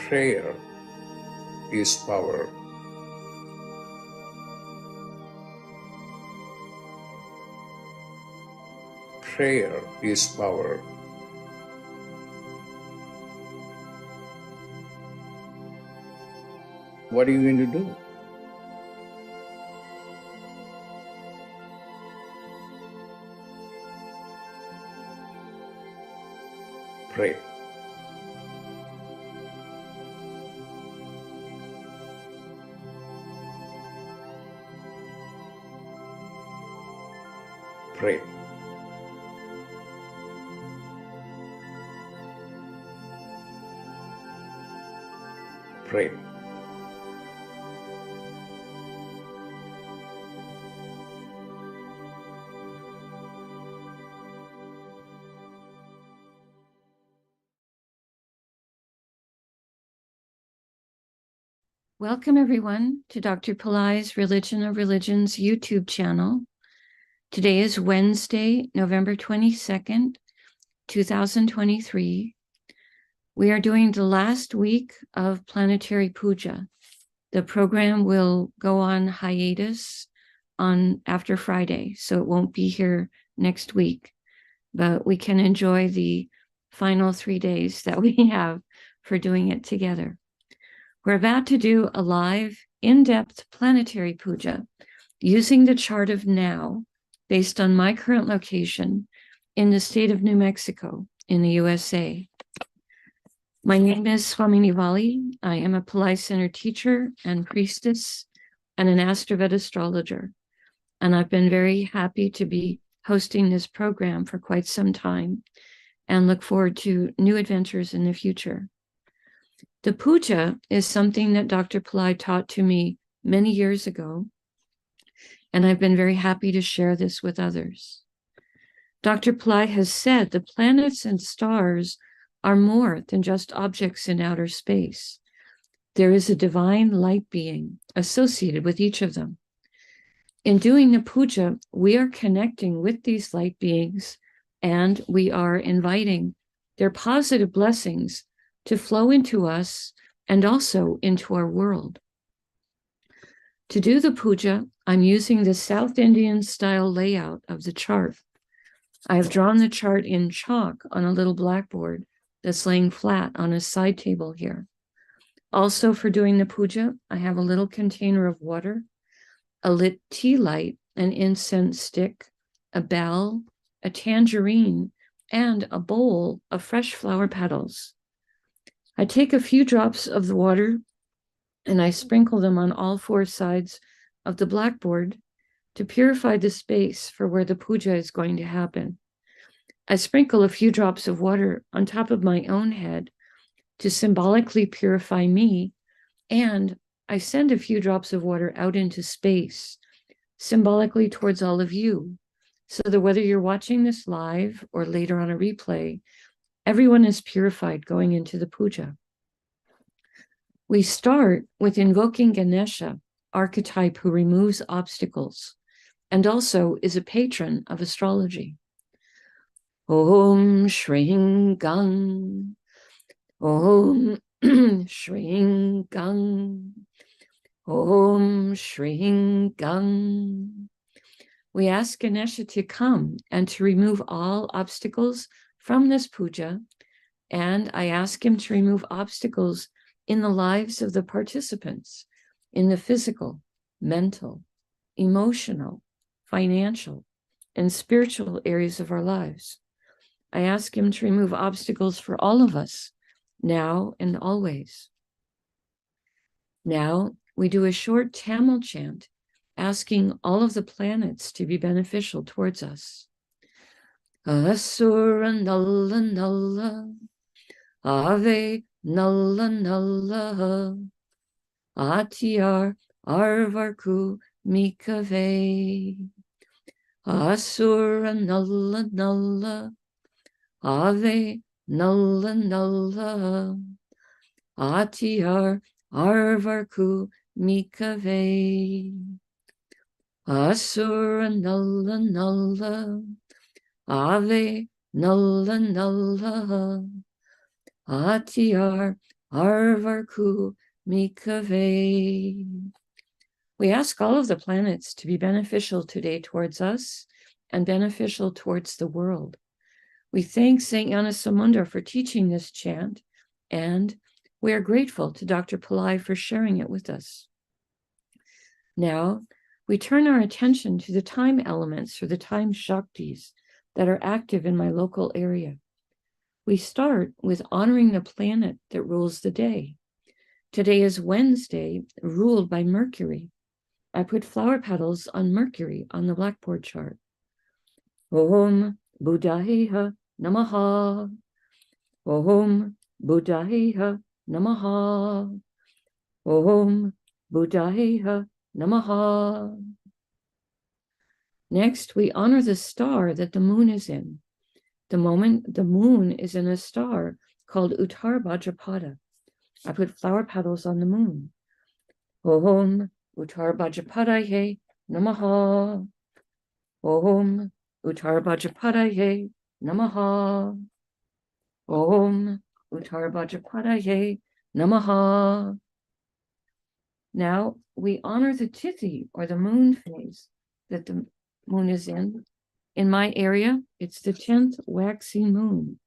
Prayer is power. Prayer is power. What are you going to do? Pray. Pray. Pray. Welcome, everyone, to Dr. Pillai's Religion of Religions YouTube channel. Today is Wednesday, November 22nd, 2023. We are doing the last week of Planetary Pooja. The program will go on hiatus after Friday, so it won't be here next week. But we can enjoy the final 3 days that we have for doing it together. We're about to do a live, in-depth planetary puja using the chart of now based on my current location in the state of New Mexico in the USA. My name is Swamini Valli. I am a Pillai Center teacher and priestess and an AstroVed astrologer. And I've been very happy to be hosting this program for quite some time and look forward to new adventures in the future. The puja is something that Dr. Pillai taught to me many years ago, and I've been very happy to share this with others. Dr. Pillai has said the planets and stars are more than just objects in outer space. There is a divine light being associated with each of them. In doing the puja, we are connecting with these light beings, and we are inviting their positive blessings to flow into us and also into our world. To do the puja, I'm using the South Indian style layout of the chart. I have drawn the chart in chalk on a little blackboard that's laying flat on a side table here. Also, for doing the puja, I have a little container of water, a lit tea light, an incense stick, a bell, a tangerine, and a bowl of fresh flower petals. I take a few drops of the water and I sprinkle them on all 4 sides of the blackboard to purify the space for where the puja is going to happen. I sprinkle a few drops of water on top of my own head to symbolically purify me, and I send a few drops of water out into space, symbolically towards all of you, so that whether you're watching this live or later on a replay, everyone is purified going into the puja. We start with invoking Ganesha, archetype who removes obstacles, and also is a patron of astrology. Om Shring Gang, Om Shring Gang, Om Shring Gang. We ask Ganesha to come and to remove all obstacles from this puja, and I ask him to remove obstacles in the lives of the participants, in the physical, mental, emotional, financial, and spiritual areas of our lives. I ask him to remove obstacles for all of us, now and always. Now, we do a short Tamil chant, asking all of the planets to be beneficial towards us. Asura Nalla Nalla, Ave Nalla Nalla, Atyar Arvarku Mikave. Asura Nalla Nalla, Ave Nalla Nalla, Atyar Arvarku Mikave. Asura Nalla Nalla, Ave Nalla Nalla, Atyar Arvarku Mikave. We ask all of the planets to be beneficial today towards us and beneficial towards the world. We thank St. Gnanasamunda for teaching this chant, and we are grateful to Dr. Pillai for sharing it with us. Now, we turn our attention to the time elements or the time Shaktis that are active in my local area. We start with honoring the planet that rules the day. Today is Wednesday, ruled by Mercury. I put flower petals on Mercury on the blackboard chart. Om Buddhaya Namaha. Om Buddhaya Namaha. Om Buddhaya Namaha. Next, we honor the star that the moon is in. The moon is in a star called Uttar Bhadrapada. I put flower petals on the moon. Om Uttar Bhadrapadaye Namaha. Om Uttar Bhadrapadaye Namaha. Om Uttar Bhadrapadaye Namaha. Now we honor the Tithi or the moon phase that the moon is in. In my area, it's the 10th waxing moon.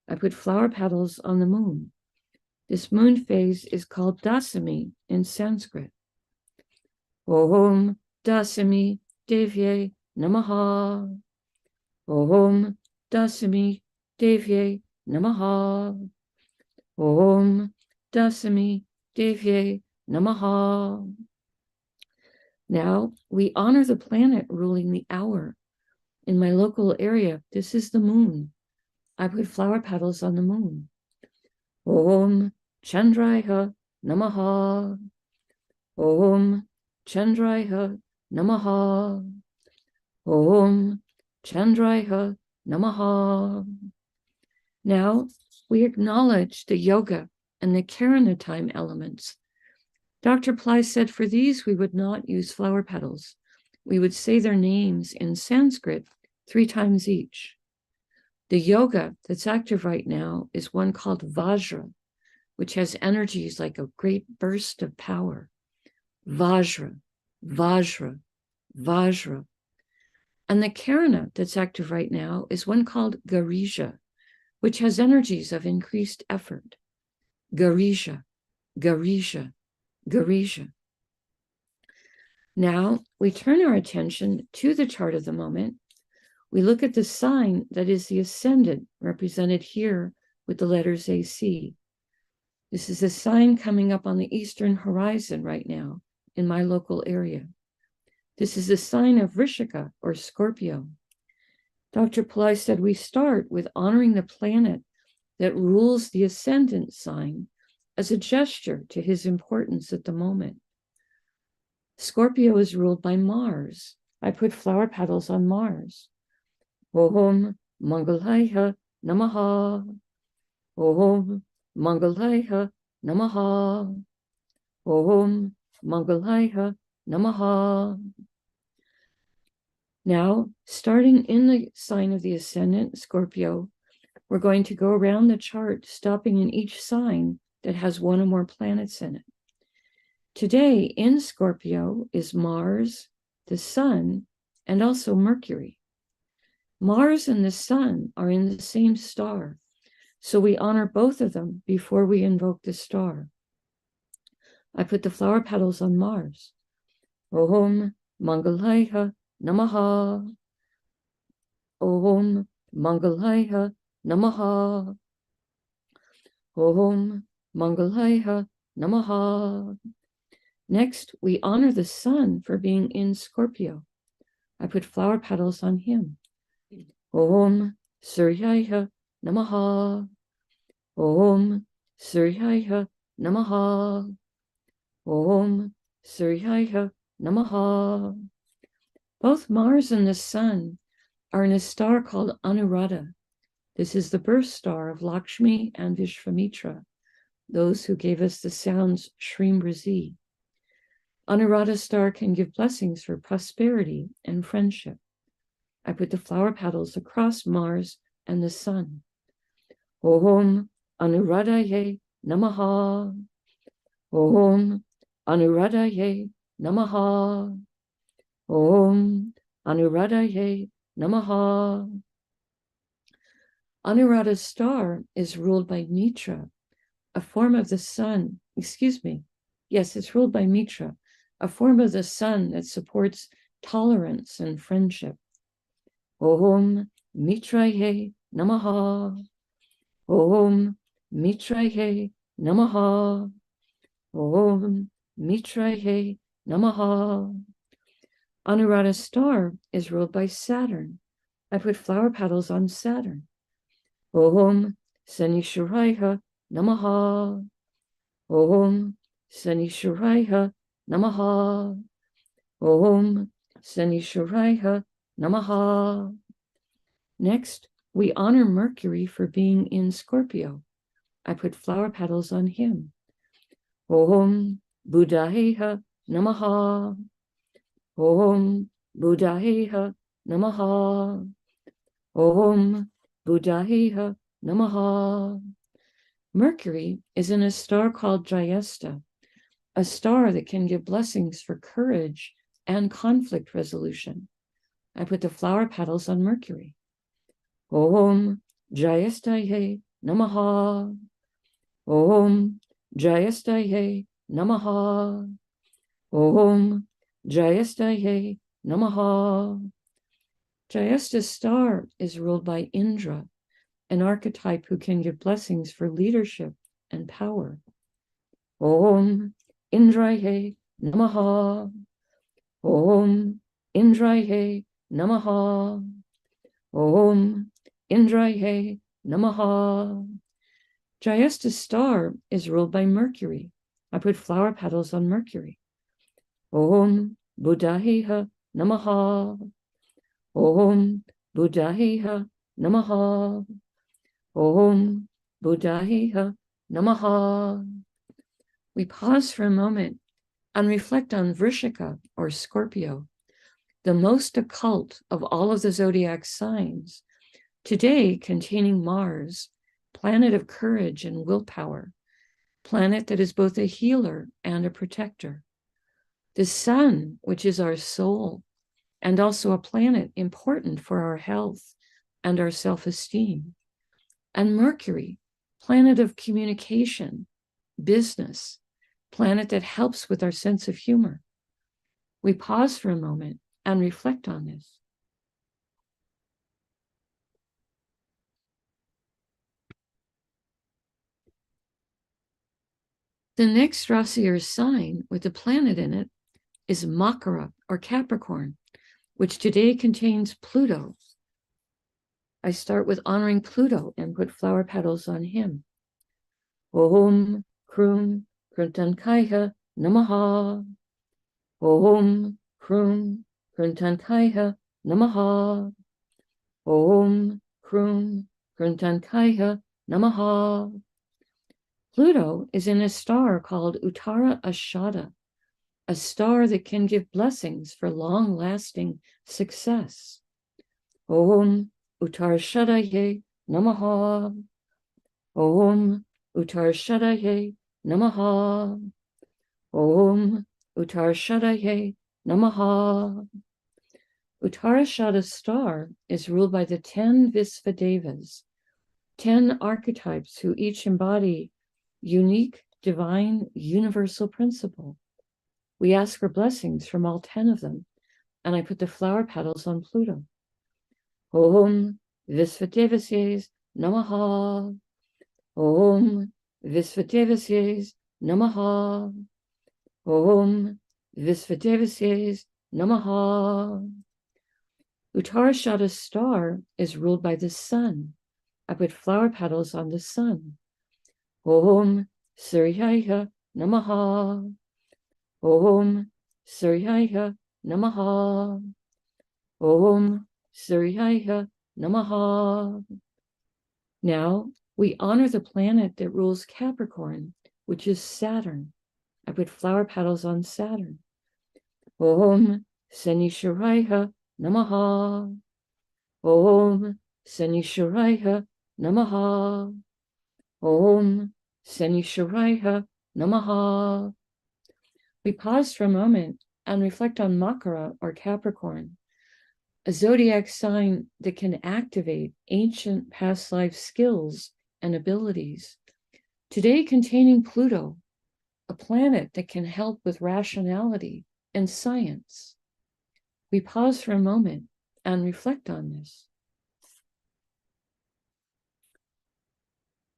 I put flower petals on the moon. This moon phase is called Dasami in Sanskrit. Om Dasami Devye Namaha. Om Dasami Devye Namaha. Om Dasami Devye Namaha. Now we honor the planet ruling the hour. In my local area, this is the moon. I put flower petals on the moon. Om Chandraya Namaha. Om Chandraya Namaha. Om Chandraya Namaha. Now we acknowledge the yoga and the Karana time elements. Dr. Pillai said for these we would not use flower petals. We would say their names in Sanskrit 3 times each. The yoga that's active right now is one called Vajra, which has energies like a great burst of power. Vajra, Vajra, Vajra. And the Karana that's active right now is one called Garija, which has energies of increased effort. Garija, Garija, Garija. Now we turn our attention to the chart of the moment. We look at the sign that is the ascendant, represented here with the letters AC. This is a sign coming up on the eastern horizon right now in my local area. This is the sign of Vrishika or Scorpio. Dr. Pillai said we start with honoring the planet that rules the ascendant sign as a gesture to his importance at the moment. Scorpio is ruled by Mars. I put flower petals on Mars. Om Mangalaya Namaha. Om Mangalaya Namaha. Om Mangalaya Namaha. Now, starting in the sign of the ascendant, Scorpio, we're going to go around the chart, stopping in each sign that has one or more planets in it. Today in Scorpio is Mars, the Sun, and also Mercury. Mars and the Sun are in the same star, so we honor both of them before we invoke the star. I put the flower petals on Mars. Om Mangalaya Namaha. Om Mangalaya Namaha. Om Mangalaya Namaha. Next, we honor the Sun for being in Scorpio. I put flower petals on him. Om Suryaya Namaha. Om Suryaya Namaha. Om Suryaya Namaha. Both Mars and the Sun are in a star called Anuradha. This is the birth star of Lakshmi and Vishvamitra, those who gave us the sounds Shrim Razi. Anuradha star can give blessings for prosperity and friendship. I put the flower petals across Mars and the Sun. Om Anuradhaye Namaha. Om Anuradhaye Namaha. Om Anuradhaye Namaha. Anuradha's star is ruled by Mitra, a form of the sun. Yes, it's ruled by Mitra, a form of the sun that supports tolerance and friendship. Om Mitraye Namaha. Om Mitraye Namaha. Om Mitraye Namaha. Anuradha's star is ruled by Saturn. I put flower petals on Saturn. Om Sanishwaraya Namaha. Om Sanishwaraya Namaha. Om Sanishwaraya Namaha. Next, we honor Mercury for being in Scorpio. I put flower petals on him. Om Buddhaya Namaha. Om Buddhaya Namaha. Om Buddhaya Namaha. Mercury is in a star called Jayesta, a star that can give blessings for courage and conflict resolution. I put the flower petals on Mercury. Om Jayestaye Namaha. Om Jayestaye Namaha. Om Jayestaye Namaha. Jayesta's star is ruled by Indra, an archetype who can give blessings for leadership and power. Om Indraye Namaha. Om Indraye Namaha. Om Indraye Namaha. Jayesta's star is ruled by Mercury. I put flower petals on Mercury. Om Buddhaya Namaha. Om Buddhaya Namaha. Om Buddhaya Namaha. We pause for a moment and reflect on Vrishika or Scorpio, the most occult of all of the zodiac signs, today containing Mars, planet of courage and willpower, planet that is both a healer and a protector. The sun, which is our soul, and also a planet important for our health and our self-esteem. And Mercury, planet of communication, business, planet that helps with our sense of humor. We pause for a moment and reflect on this. The next Rasi or sign with a planet in it is Makara or Capricorn, which today contains Pluto. I start with honoring Pluto and put flower petals on him. Om Krum Kruntankaya Namaha. Om Krum Kruntankaya Namaha. Om Krum Kruntankaya Namaha. Pluto is in a star called Uttara Ashada, a star that can give blessings for long-lasting success. Om Uttarashadaye Namaha. Om Uttarashadaye Namaha. Om Uttarashadaye Namaha. Uttarashada's star is ruled by the 10 Visvadevas, 10 archetypes who each embody unique, divine, universal principle. We ask for blessings from all 10 of them, and I put the flower petals on Pluto. Om Visvadevasye Namaha. Om Visvadevasye Namaha. Om Visvadevasye Namaha. Uttarashada's star is ruled by the sun. I put flower petals on the sun. Om Suryaya Namaha. Om Suryaya Namaha. Om Suryaya Namaha. Now we honor the planet that rules Capricorn, which is Saturn. I put flower petals on Saturn. Om Sanishwaraya Namaha. Om Sanishwaraya Namaha. Om Sanishwaraya Namaha. We pause for a moment and reflect on Makara or Capricorn, a zodiac sign that can activate ancient past life skills and abilities. Today containing Pluto, a planet that can help with rationality and science. We pause for a moment and reflect on this.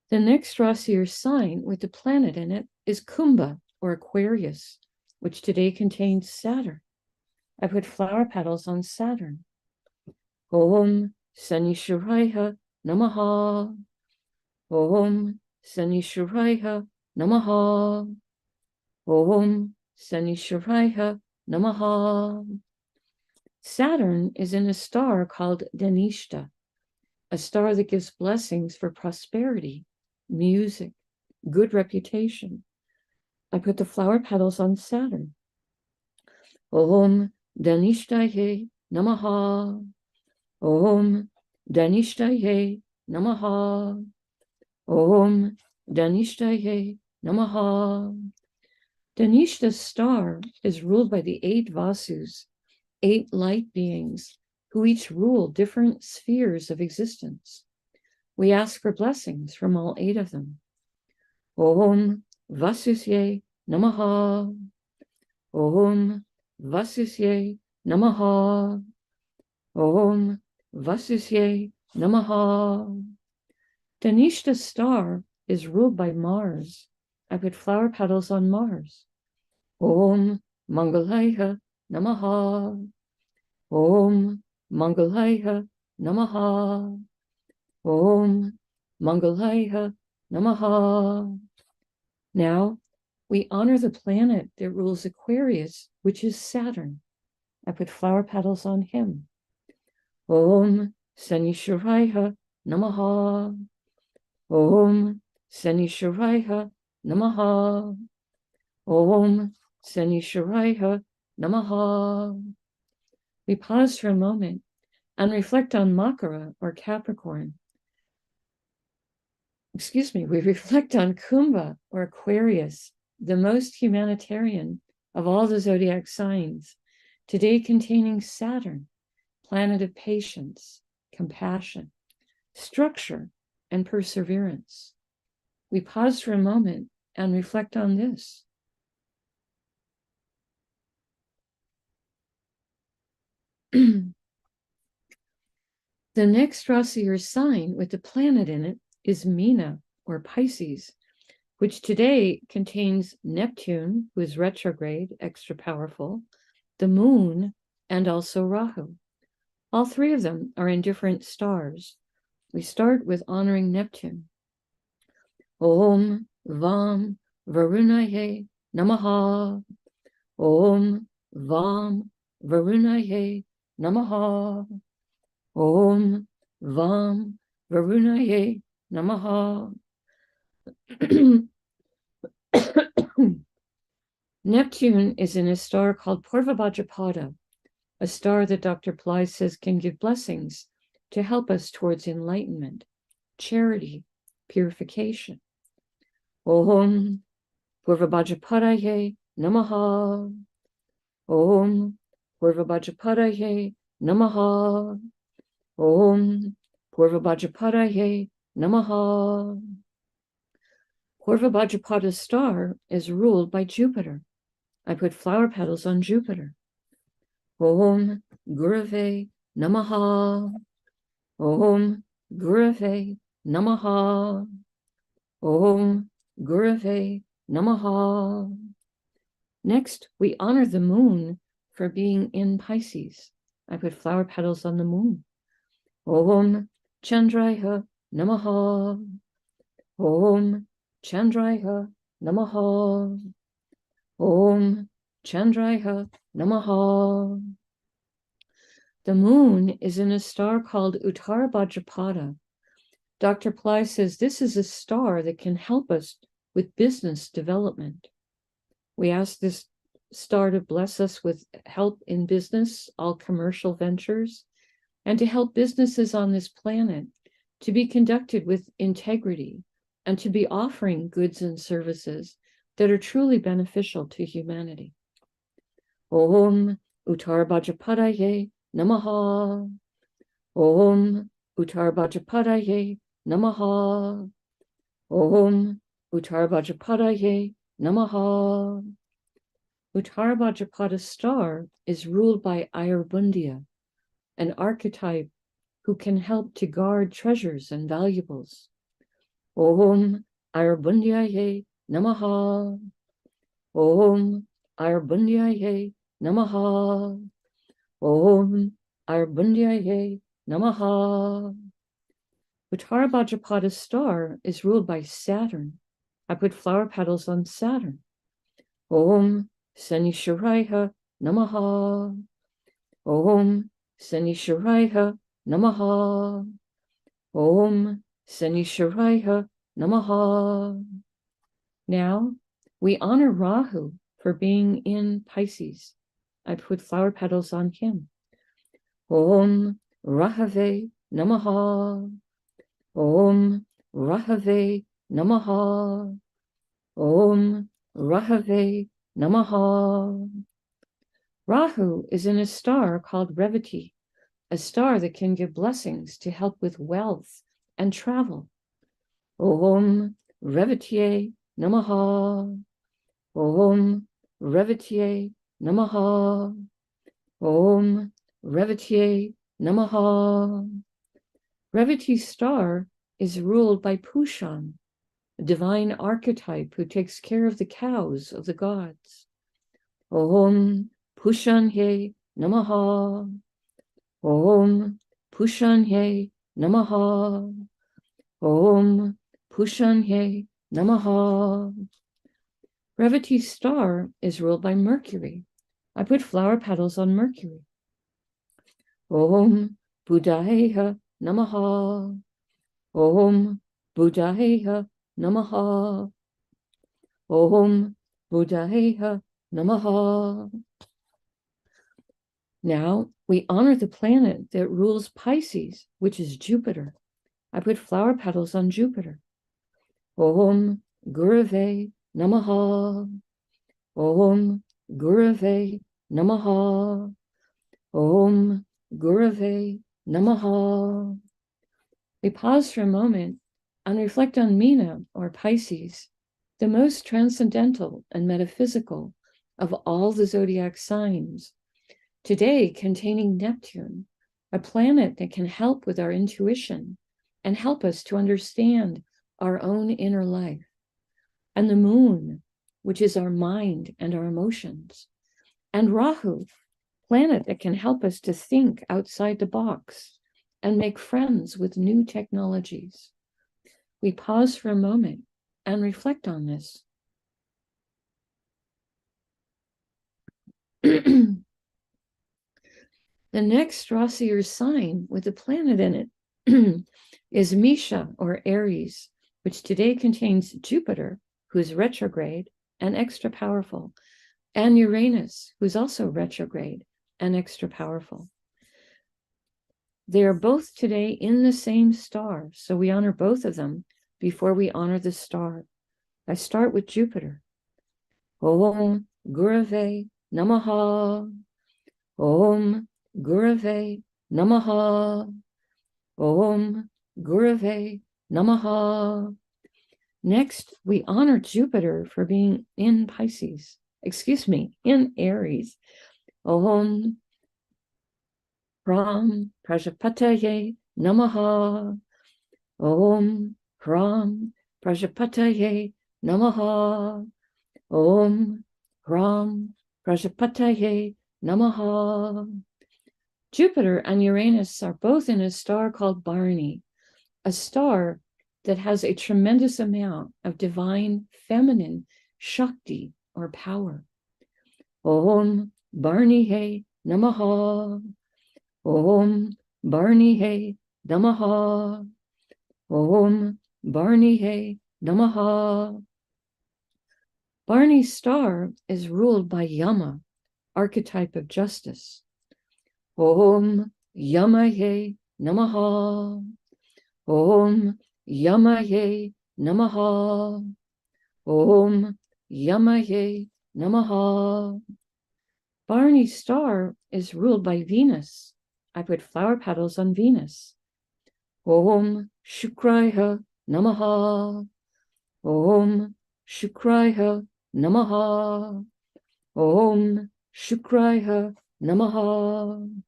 The next Rasi or sign with the planet in it is Kumbha or Aquarius, which today contains Saturn. I put flower petals on Saturn. Om Sanishwaraya Namaha. Om Sanishwaraya Namaha. Om Sanishwaraya Namaha. Saturn is in a star called Dhanishta, a star that gives blessings for prosperity, music, good reputation. I put the flower petals on Saturn. Om Dhanishtaye Namaha. Om Dhanishtaye Namaha. Om Dhanishtaye Namaha. Dhanishta's star is ruled by the 8 Vasus, 8 light beings, who each rule different spheres of existence. We ask for blessings from all 8 of them. Om Vasusye Namaha. Om Vasusye Namaha. Om Vasusye Namaha. Dhanishta's star is ruled by Mars. I put flower petals on Mars. Om Mangalaya Namaha. Om Mangalaya Namaha. Om Mangalaya Namaha. Now, we honor the planet that rules Aquarius, which is Saturn. I put flower petals on him. Om Sanishwaraya Namaha. Om Sanishwaraya Namaha. Om Sanishwaraya Namaha. We pause for a moment and reflect on Makara or Capricorn. We reflect on Kumbha or Aquarius, the most humanitarian of all the zodiac signs, today containing Saturn, planet of patience, compassion, structure, and perseverance. We pause for a moment and reflect on this. The next Rasi or sign with the planet in it is Meena or Pisces, which today contains Neptune, who is retrograde, extra powerful, the moon, and also Rahu. All 3 of them are in different stars. We start with honoring Neptune. Om Vam Varunaye Namaha. Om Vam Varunaye Namaha. Om Vam Varunaye Namaha. Neptune is in a star called Purvabhadrapada, a star that Dr. Pillai says can give blessings to help us towards enlightenment, charity, purification. Om Purvabhadrapadaye Namaha. Om Purvabhadrapadaye Namaha. Om Purvabhadrapadaye Namaha. Purvabhadrapada's star is ruled by Jupiter. I put flower petals on Jupiter. Om Gurave Namaha. Om Gurave Namaha. Om Gurave Namaha. Next, we honor the moon for being in Pisces. I put flower petals on the moon. Om Chandraya Namaha. Om Chandraya Namaha. Om Chandraya Namaha. The moon is in a star called Uttarabhadrapada. Dr. Pillai says this is a star that can help us with business development. We ask this star to bless us with help in business, all commercial ventures, and to help businesses on this planet to be conducted with integrity and to be offering goods and services that are truly beneficial to humanity. Om Uttarbhajapadaye Namaha. Om Uttarbhajapadaye Namaha. Om Uttarbhajapadaye Namaha. Uttarbhajapada star is ruled by Ayurbundia, an archetype who can help to guard treasures and valuables. Om Ayurbundiaye Namaha. Om Ayurbundiaye Namaha. Om Ayurbundiaye Namaha. Uttarbhajapada star is ruled by Saturn. I put flower petals on Saturn. Om Sanishwaraya Namaha. Om Sanishwaraya Namaha. Om Sanishwaraya Namaha. Now we honor Rahu for being in Pisces. I put flower petals on him. Om Rahave Namaha. Om Rahave Namaha. Om Rahave Namaha. Rahu is in a star called Revati, a star that can give blessings to help with wealth and travel. Om Revatiye Namaha. Om Revatiye Namaha. Om Revatiye Namaha. Revati's star is ruled by Pushan, a divine archetype who takes care of the cows of the gods. Om Pushanye Namaha. Om Pushanye Namaha. Om Pushanye Namaha. Revati's star is ruled by Mercury. I put flower petals on Mercury. Om Buddhaya Namaha. Om Buddhaya Namaha. Om Buddhaya Namaha. Now we honor the planet that rules Pisces, which is Jupiter. I put flower petals on Jupiter. Om Gurave Namaha. Om Gurave Namaha. Om Gurave Namaha. We pause for a moment and reflect on Meena, or Pisces, the most transcendental and metaphysical of all the zodiac signs, today containing Neptune, a planet that can help with our intuition and help us to understand our own inner life, and the moon, which is our mind and our emotions, and Rahu, planet that can help us to think outside the box and make friends with new technologies. We pause for a moment and reflect on this. The next Rasi or sign with a planet in it is Misha, or Aries, which today contains Jupiter, who is retrograde and extra powerful, and Uranus, who's also retrograde and extra powerful. They are both today in the same star, so we honor both of them before we honor the star. I start with Jupiter. Om Gurave Namaha. Om Gurave Namaha. Om Gurave Namaha. Next, we honor Jupiter for being in Pisces. In Aries. Om Ram Prajapataye Namaha. Om Ram Prajapataye Namaha. Om Ram Prajapataye Namaha. Jupiter and Uranus are both in a star called Bharani, a star that has a tremendous amount of divine feminine Shakti, or power. Om Bharanihe Namaha. Om Bharanihe Namaha. Om Bharanihe Namaha. Bharani's star is ruled by Yama, archetype of justice. Om Yamaye Namaha. Om Yamaye Namaha. Om Yamaye Namaha. Barney star is ruled by Venus. I put flower petals on Venus. Om Shukraya Namaha. Om Shukraya Namaha. Om Shukraya Namaha.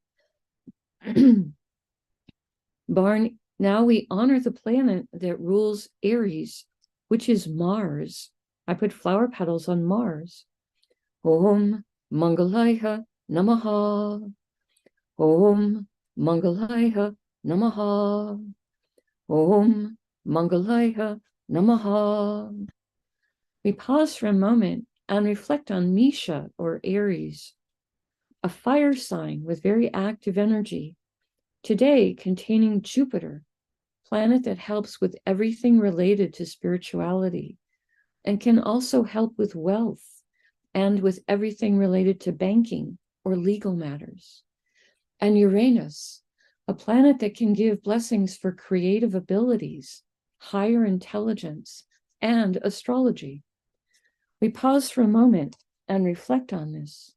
Now we honor the planet that rules Aries, which is Mars. I put flower petals on Mars. Om Mangalaya Namaha. Om Mangalaya Namaha. Om Mangalaya Namaha. We pause for a moment and reflect on Misha or Aries, a fire sign with very active energy, today containing Jupiter, planet that helps with everything related to spirituality and can also help with wealth and with everything related to banking or legal matters. And Uranus, a planet that can give blessings for creative abilities, higher intelligence, and astrology. We pause for a moment and reflect on this.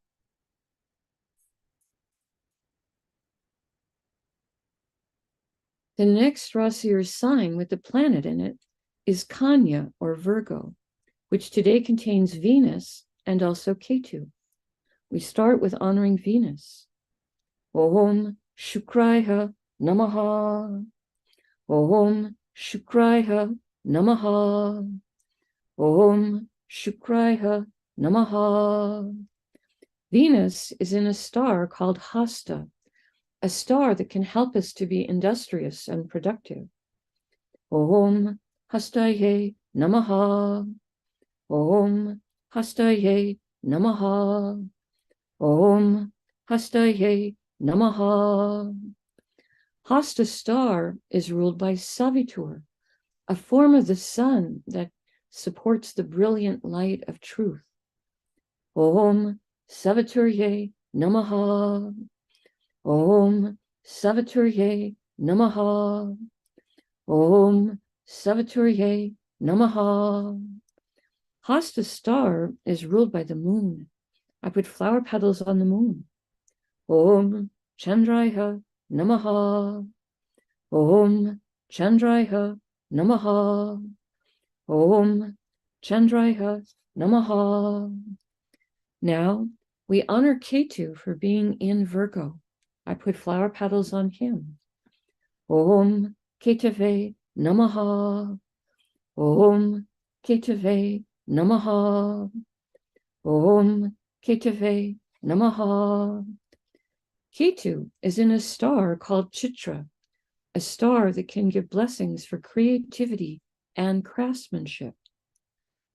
The next Rasi or sign with the planet in it is Kanya or Virgo, which today contains Venus and also Ketu. We start with honoring Venus. Om Shukraya Namaha. Om Shukraya Namaha. Om Shukraya Namaha. Venus is in a star called Hasta, a star that can help us to be industrious and productive. Om Hastaye Namaha. Om Hastaye Namaha. Om Hastaye Namaha. Hasta star is ruled by Savitur, a form of the sun that supports the brilliant light of truth. Om Saviturye Namaha. Om Saviturye Namaha. Om Saviturye Namaha. Hasta star is ruled by the moon. I put flower petals on the moon. Om Chandraya Namaha. Om Chandraya Namaha. Om Chandraya Namaha. Now we honor Ketu for being in Virgo. I put flower petals on him. Om Ketave Namaha. Om Ketave Namaha. Om Ketave Namaha. Ketu is in a star called Chitra, a star that can give blessings for creativity and craftsmanship.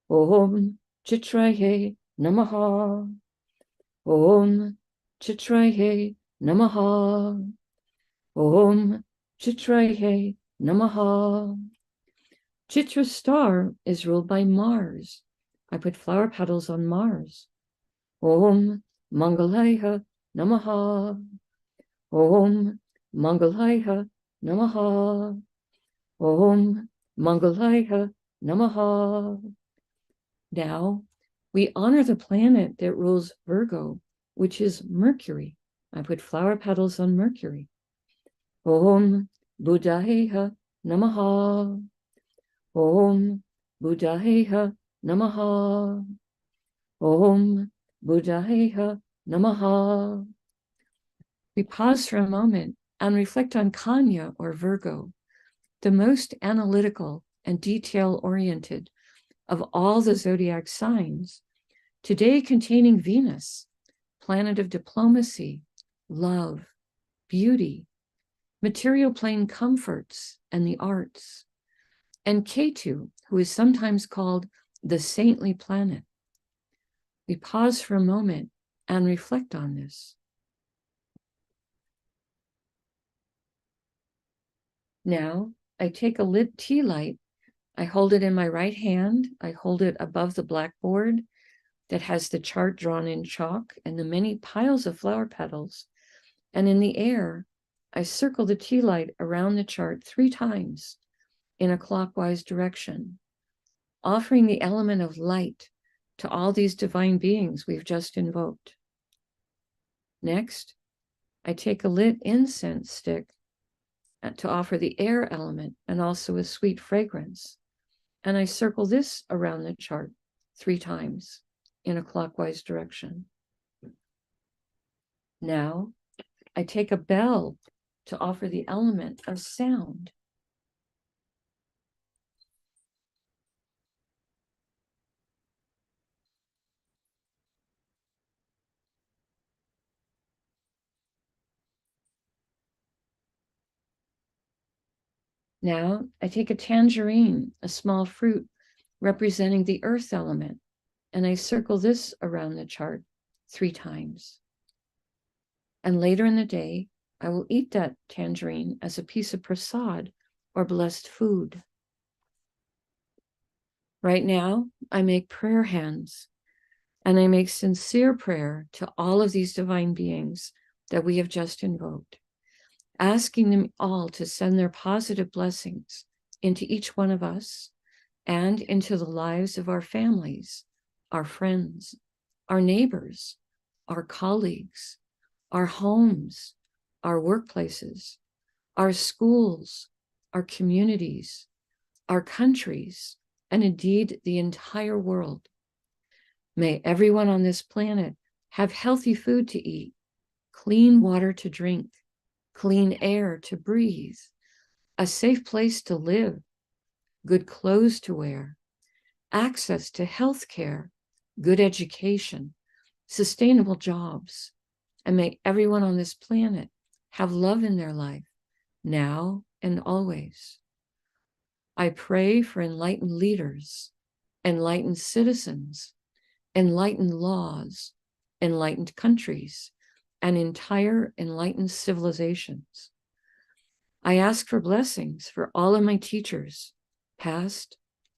Om Chitraye Namaha. Om Chitraye Namaha. Om Chitraye Namaha. Chitra star is ruled by Mars. I put flower petals on Mars. Om Mangalaya Namaha. Om Mangalaya Namaha. Om Mangalaya Namaha. Now we honor the planet that rules Virgo, which is Mercury. I put flower petals on Mercury. Om Buddhaya Namaha. Om Buddhaya Namaha. Om Buddhaya Namaha. We pause for a moment and reflect on Kanya or Virgo, the most analytical and detail-oriented of all the zodiac signs, today containing Venus, planet of diplomacy, love, beauty, material plane comforts, and the arts, and Ketu, who is sometimes called the saintly planet. We pause for a moment and reflect on this. Now, I take a lit tea light. I hold it in my right hand. I hold it above the blackboard that has the chart drawn in chalk and the many piles of flower petals. And in the air, I circle the tea light around the chart 3 times in a clockwise direction. offering the element of light to all these divine beings we've just invoked. Next, I take a lit incense stick to offer the air element and also a sweet fragrance. And I circle this around the chart 3 times in a clockwise direction. Now, I take a bell to offer the element of sound. Now, I take a tangerine, a small fruit representing the earth element, and I circle this around the chart 3 times. And later in the day, I will eat that tangerine as a piece of prasad or blessed food. Right now, I make prayer hands, and I make sincere prayer to all of these divine beings that we have just invoked, asking them all to send their positive blessings into each one of us and into the lives of our families, our friends, our neighbors, our colleagues, our homes, our workplaces, our schools, our communities, our countries, and indeed the entire world. May everyone on this planet have healthy food to eat, clean water to drink, clean air to breathe, a safe place to live, good clothes to wear, access to health care, good education, sustainable jobs, and may everyone on this planet have love in their life, now and always. I pray for enlightened leaders, enlightened citizens, enlightened laws, enlightened countries, and entire enlightened civilizations. I ask for blessings for all of my teachers, past,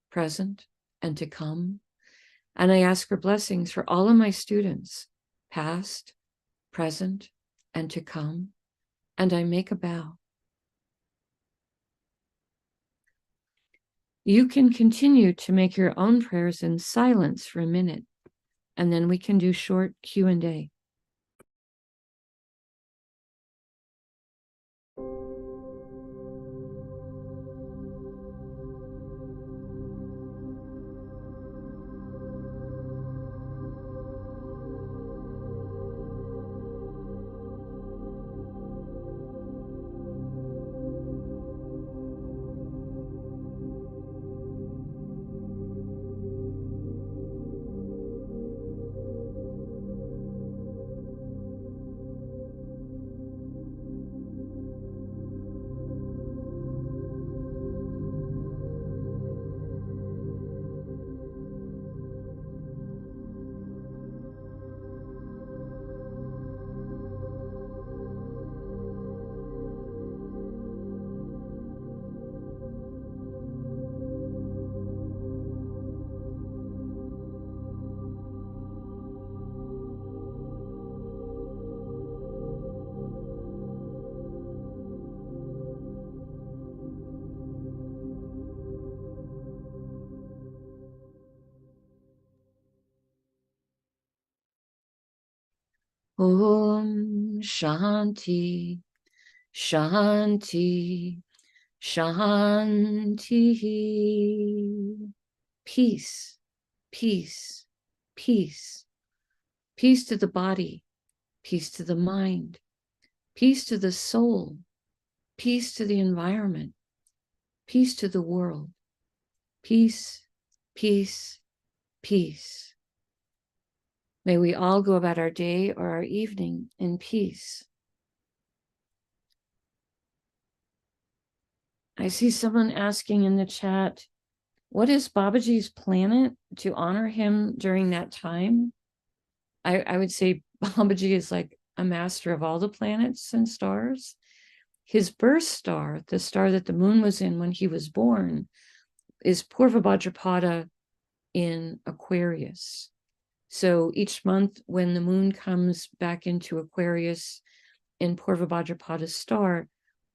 present, and to come. And I ask for blessings for all of my students, past, present, and to come. And I make a bow. You can continue to make your own prayers in silence for a minute, and then we can do short Q&A. Om Shanti, Shanti, Shanti. Peace, peace, peace. Peace to the body, peace to the mind, peace to the soul, peace to the environment, peace to the world. Peace, peace, peace. May we all go about our day or our evening in peace. I see someone asking in the chat, what is Babaji's planet to honor him during that time? I would say Babaji is like a master of all the planets and stars. His birth star, the star that the moon was in when he was born, is Purva Bhadrapada in Aquarius. So each month when the moon comes back into Aquarius in Purva Bhadrapada's star,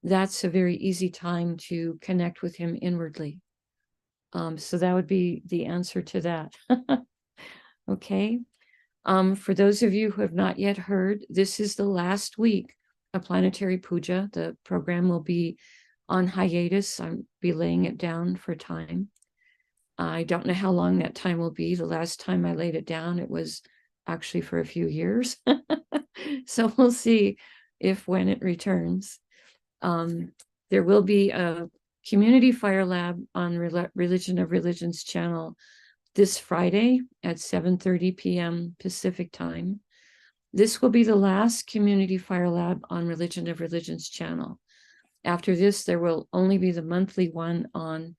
that's a very easy time to connect with him inwardly. So that would be the answer to that. Okay. For those of you who have not yet heard, this is the last week of Planetary Pooja. The program will be on hiatus. I'll be laying it down for time. I don't know how long that time will be. The last time I laid it down, it was actually for a few years. So we'll see if when it returns. There will be a community fire lab on Religion of Religions channel this Friday at 7:30 p.m. Pacific time. This will be the last community fire lab on Religion of Religions channel. After this, there will only be the monthly one on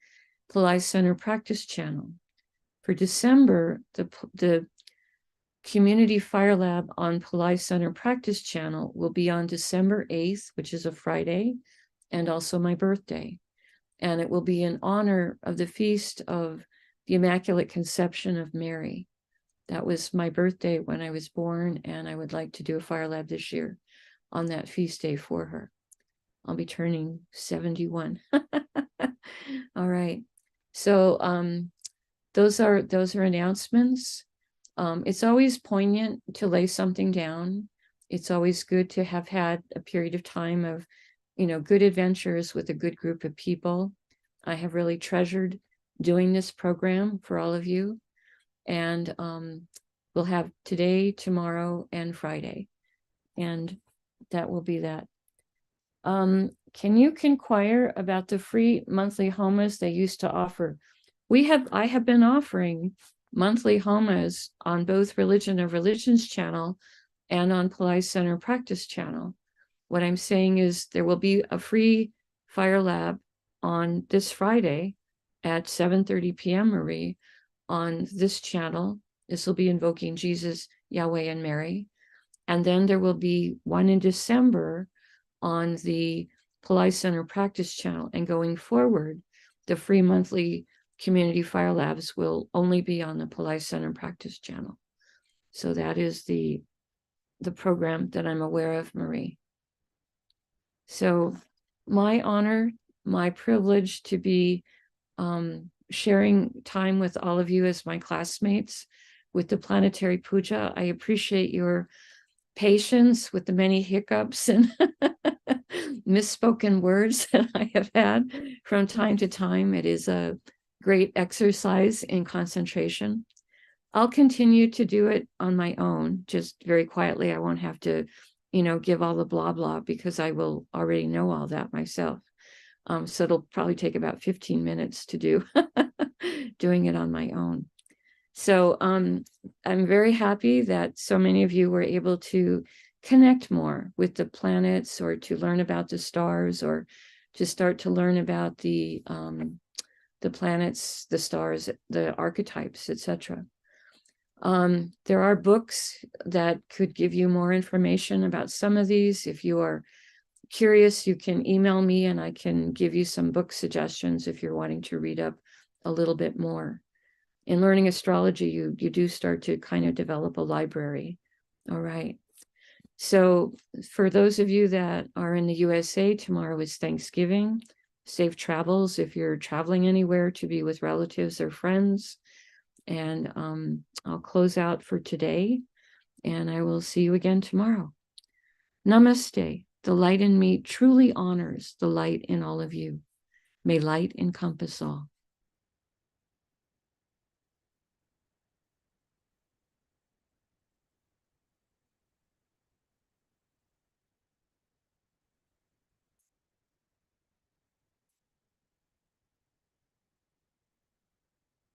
Pillai Center Practice channel. For December, the community fire lab on Pillai Center Practice channel will be on December 8th, which is a Friday, and also my birthday. And it will be in honor of the feast of the Immaculate Conception of Mary. That was my birthday when I was born, and I would like to do a fire lab this year on that feast day for her. I'll be turning 71. All right. So those are announcements. It's always poignant to lay something down. It's always good to have had a period of time of, good adventures with a good group of people. I have really treasured doing this program for all of you. And we'll have today, tomorrow, and Friday. And that will be that. Can you inquire about the free monthly homas they used to offer? I have been offering monthly homas on both Religion of Religions channel and on Pillai Center Practice channel. What I'm saying is there will be a free fire lab on this Friday at 7:30 p.m. Marie on this channel. This will be invoking Jesus, Yahweh, and Mary. And then there will be one in December on the Pillai Center Practice channel. And going forward, the free monthly community fire labs will only be on the Pillai Center Practice channel. So that is the program that I'm aware of, Marie. So my honor, my privilege to be sharing time with all of you as my classmates with the Planetary Pooja. I appreciate your patience with the many hiccups and misspoken words that I have had from time to time. It is a great exercise in concentration. I'll continue to do it on my own, just very quietly. I won't have to, give all the blah, blah, because I will already know all that myself. So it'll probably take about 15 minutes to do doing it on my own. So I'm very happy that so many of you were able to connect more with the planets, or to learn about the stars, or to start to learn about the planets, the stars, the archetypes, etc. There are books that could give you more information about some of these. If you are curious, you can email me and I can give you some book suggestions if you're wanting to read up a little bit more. In learning astrology, you do start to kind of develop a library. All right. So for those of you that are in the USA, tomorrow is Thanksgiving. Safe travels if you're traveling anywhere to be with relatives or friends. And I'll close out for today, and I will see you again tomorrow. Namaste. The light in me truly honors the light in all of you. May light encompass all.